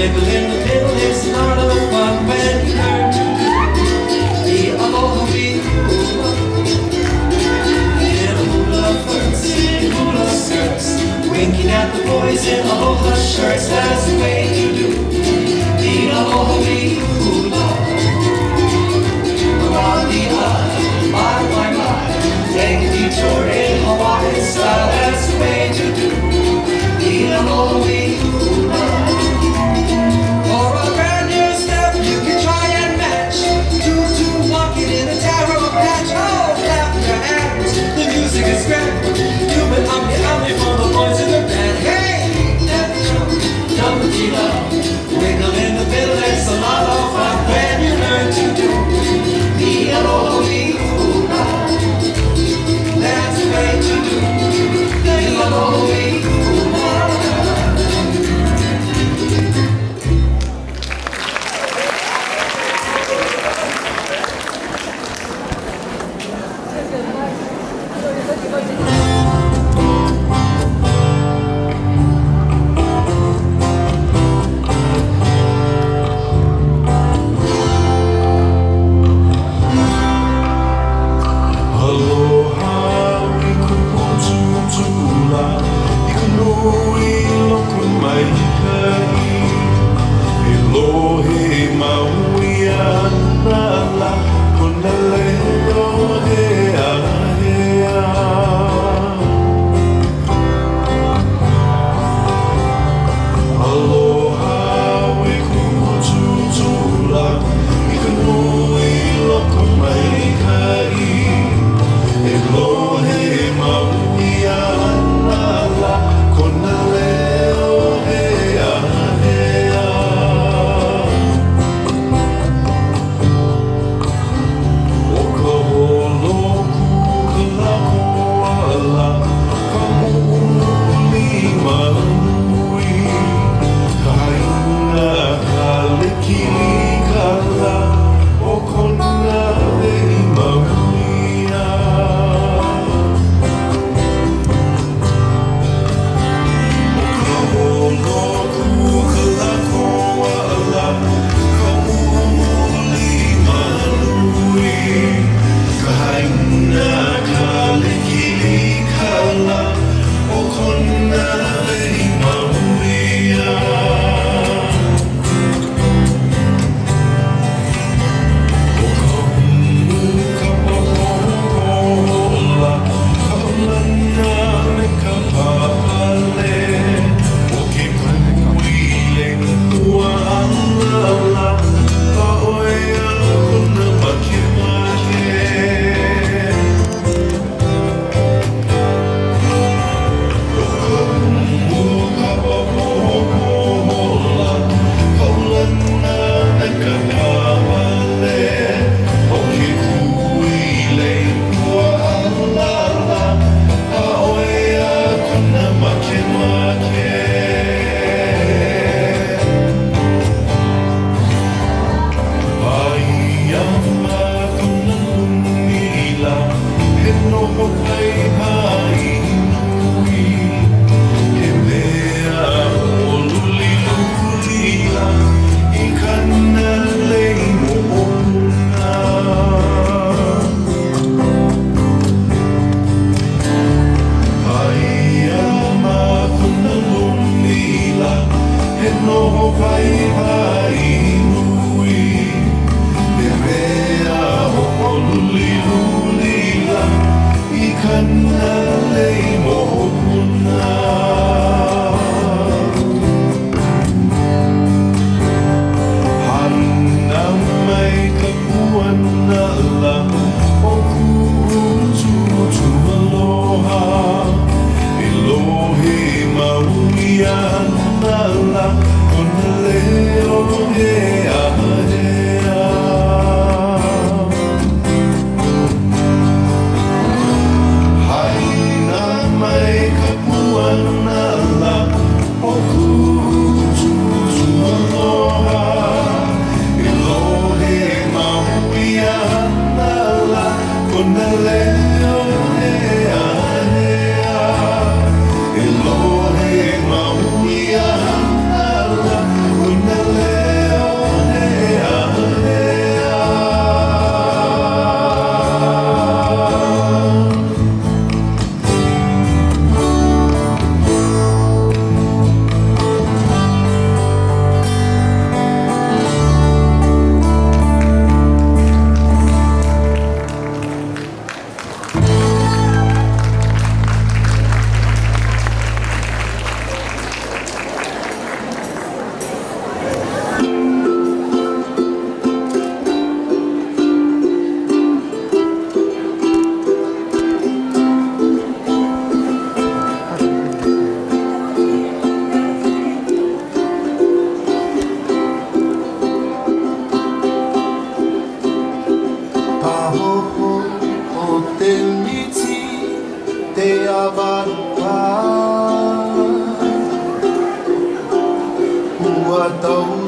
wiggle in the middle, it's a lot of fun when you learn to do the aloha hula. In a hula flirts, in hula skirts, winking at the boys in aloha shirts. That's the way to do the aloha hula. Around the island, my, take a detour in Hawaiian style. That's the way to do the aloha hula. For a brand new step, you can try and match. Tutu walking in a taro patch. Oh, clap your hands, the music is grand. You've been humming for the boys in the band. Hey, that jump, jump,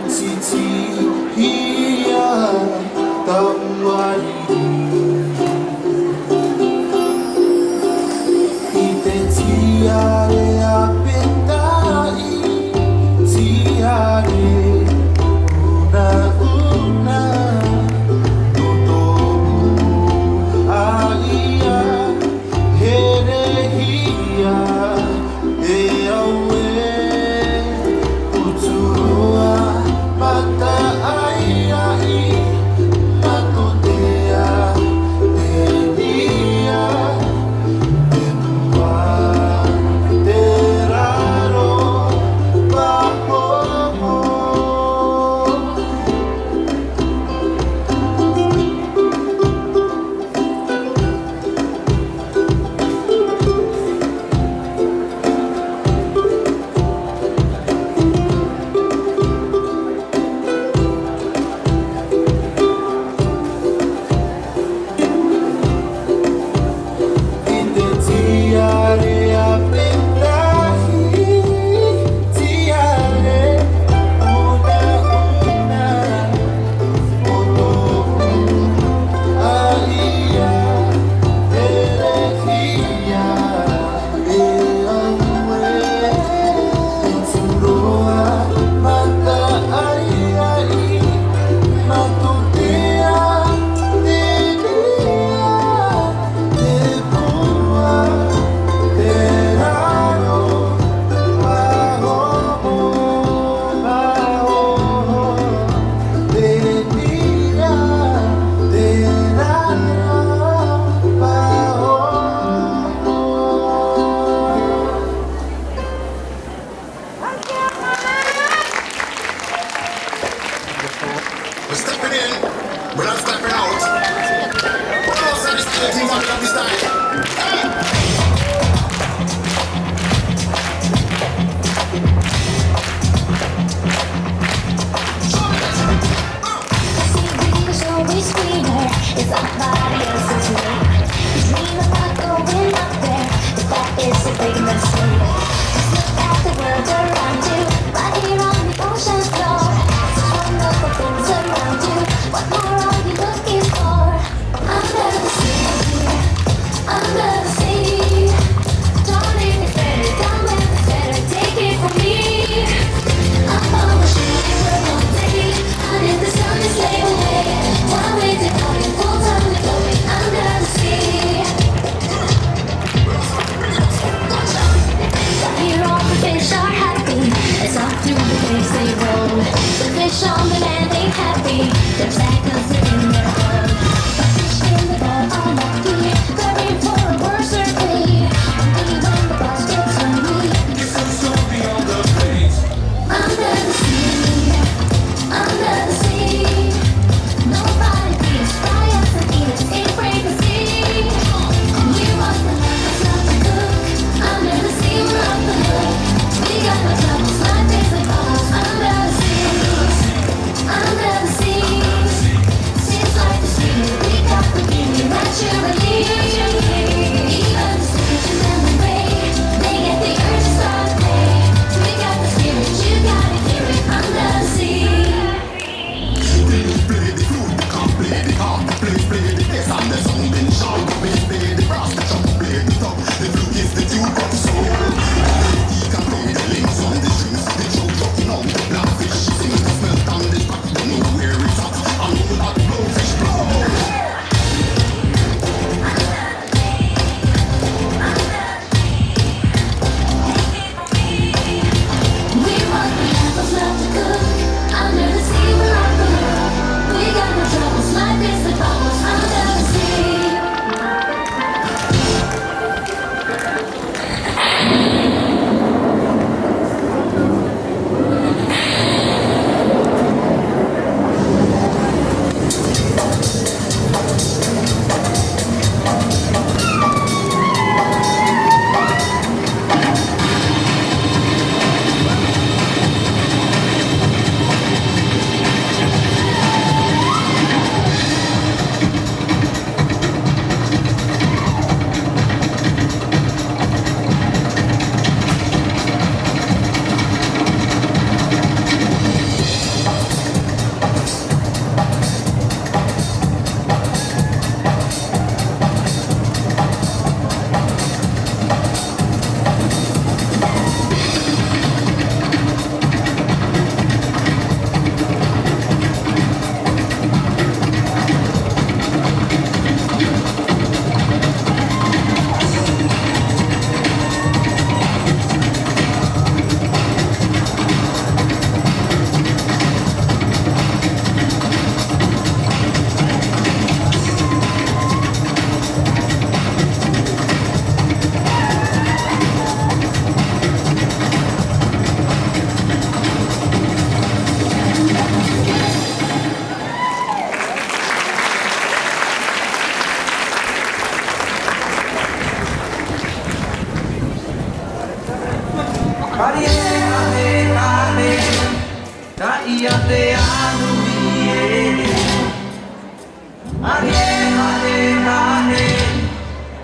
Titiya Tamwari Ite tiare apetai Tiare una Aia herehia eawe uturua mata ai matutea enia enua teraro baho We're stepping in, we're not stepping out. What else are the things on this time? Always sweeter, it's somebody else's way. You dream about going up there, but that is a big mistake. Just look at the world around you, right here on the ocean floor. Such wonderful things around you. What more are you looking for? Under the sea, under the sea. Darling, it's better down where it's better. Take it from me. I'm on the shore, we're on the sea, and if the sun is slave away. One way to go, full time we're going under the sea. Here all the fish are happy, as up through the waves they roll. The fish on the land ain't happy, they're sad 'cause they're in their hole. The fish in the boat are lucky, they're in for a worse earthly. Only when the boss gets on me, It's a story on the page. under the sea, under the sea. Nobody beats fry us and eat us, ain't afraid to see. And you must have us not to cook. Under the sea, we're up the hook. We got no troubles, life is like bubbles. Under the sea, under the sea. anuie Ane ane ane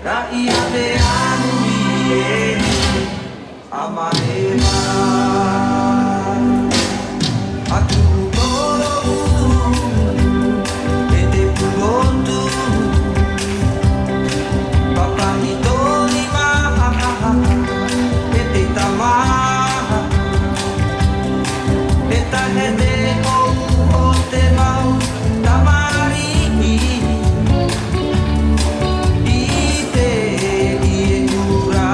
Rai ane anuie Amane Atu toro Ete purontu Papa hitori maha Ete tamaha Eta hede o te mau tamari I te i e ura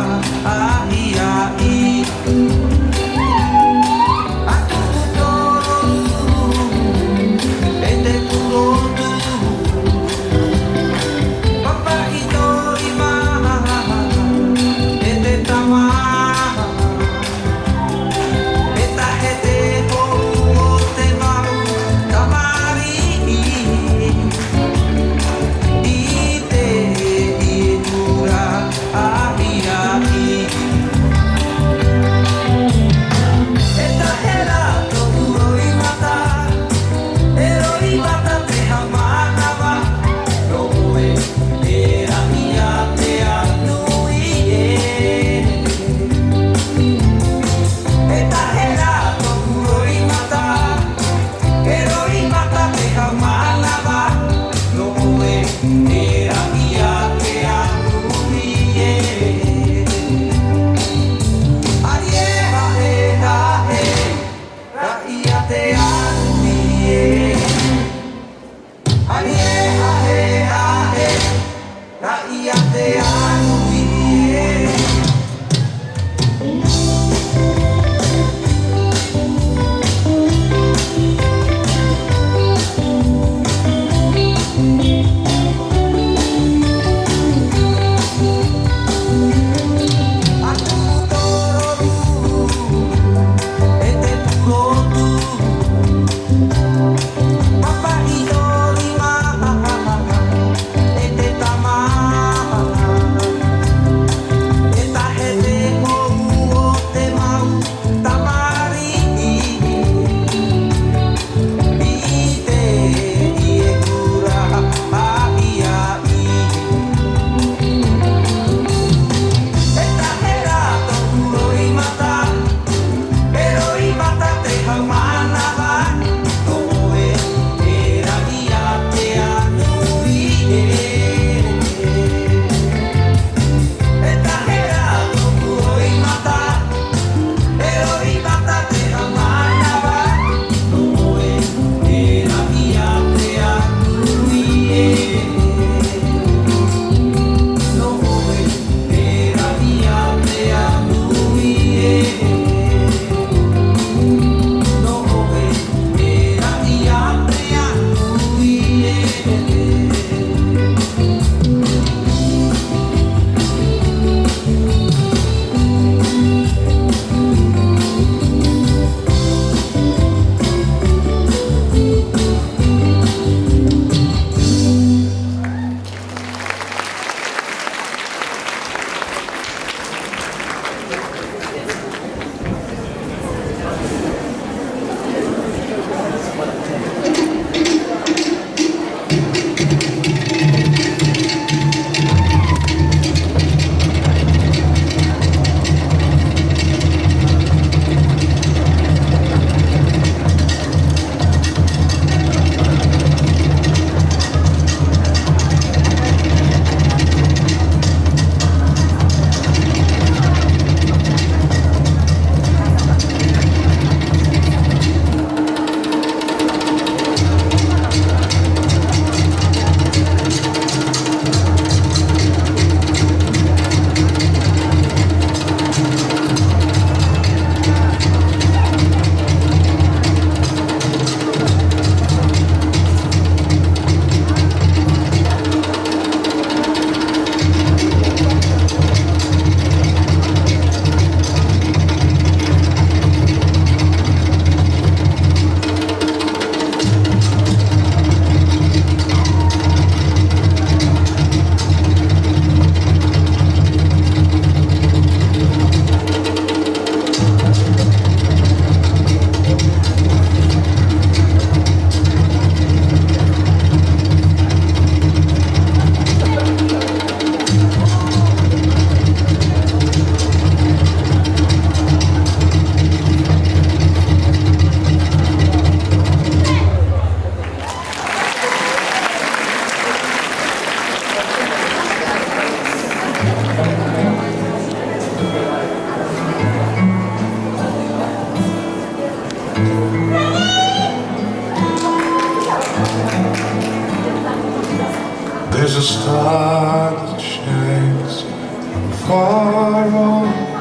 There's a star that shines from far off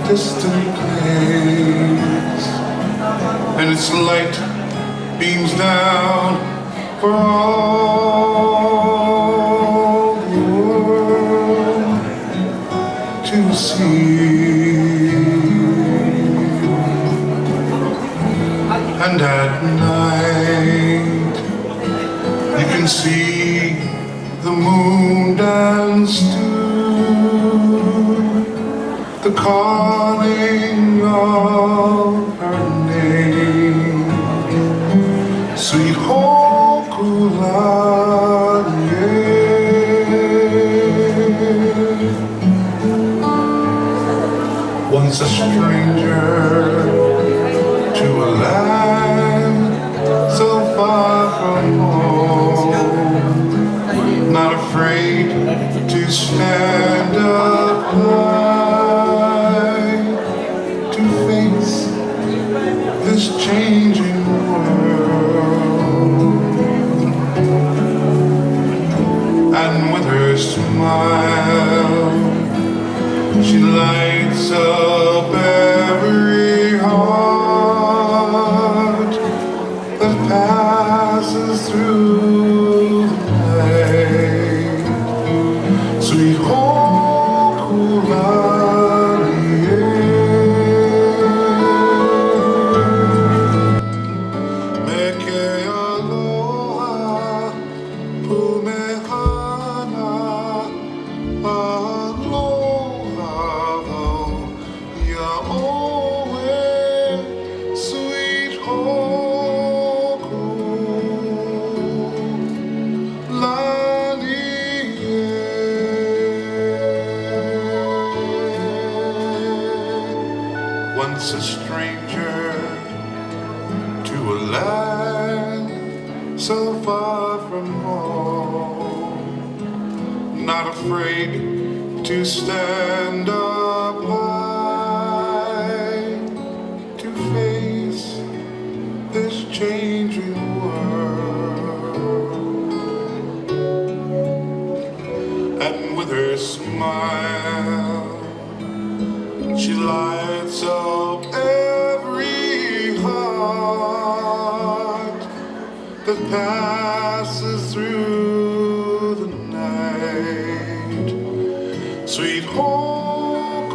distant place, and its light beams down for all the world to see. And at night you can see the moon dance to the calling of her name. Sweet Hokulani. Once a stranger to a land so far from home, not afraid to stand up high to face this changing world. And with her smile, she lights up every heart that passes through the night. Sweet Hokulani. Meke aloha, pumehana, aloha, yaoe, sweet Hokulani. Once a stranger to a land so far from home, not afraid to stand up high to face this changing world. And with her smile, she lights up every heart that passes through the night. Sweet Hokulani.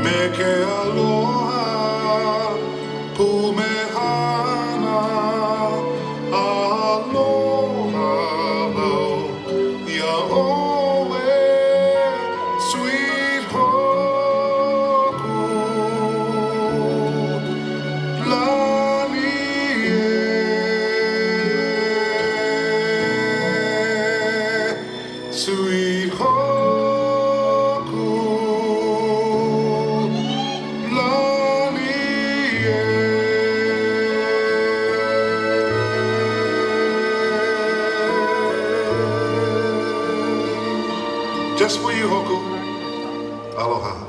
Meke aloha, pumehana, aloha, yaoe, sweet Hokulani. Sweet Hokulani. Just for you, Hoku. Aloha.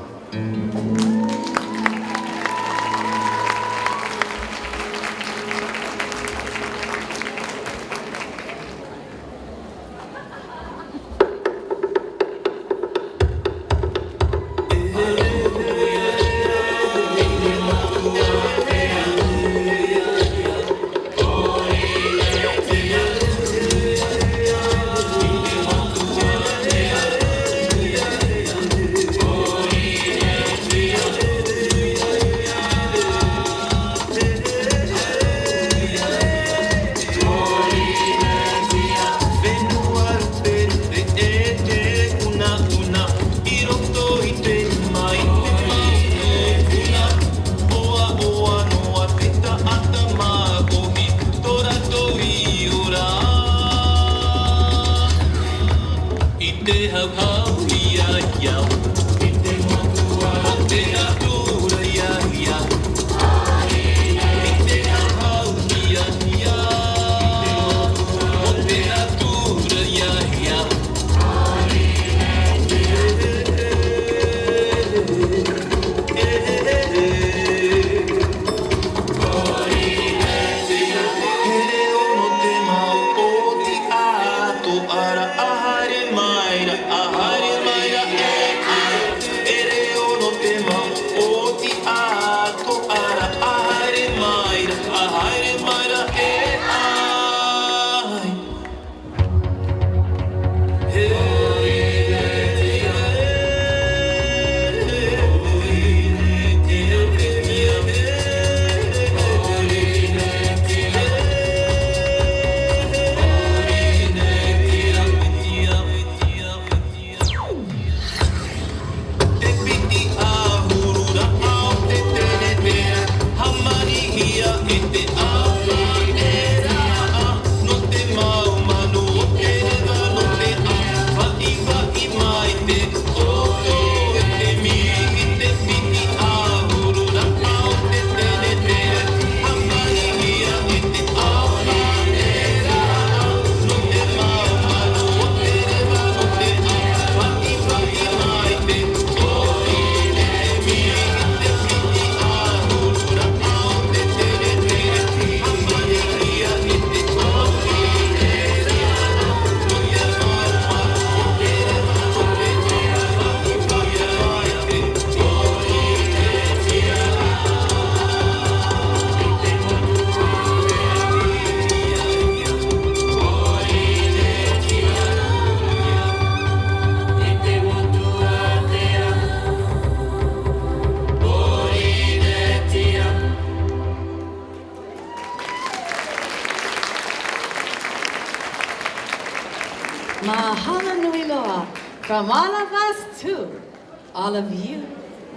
From all of us to all of you,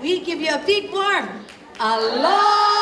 we give you a big warm aloha.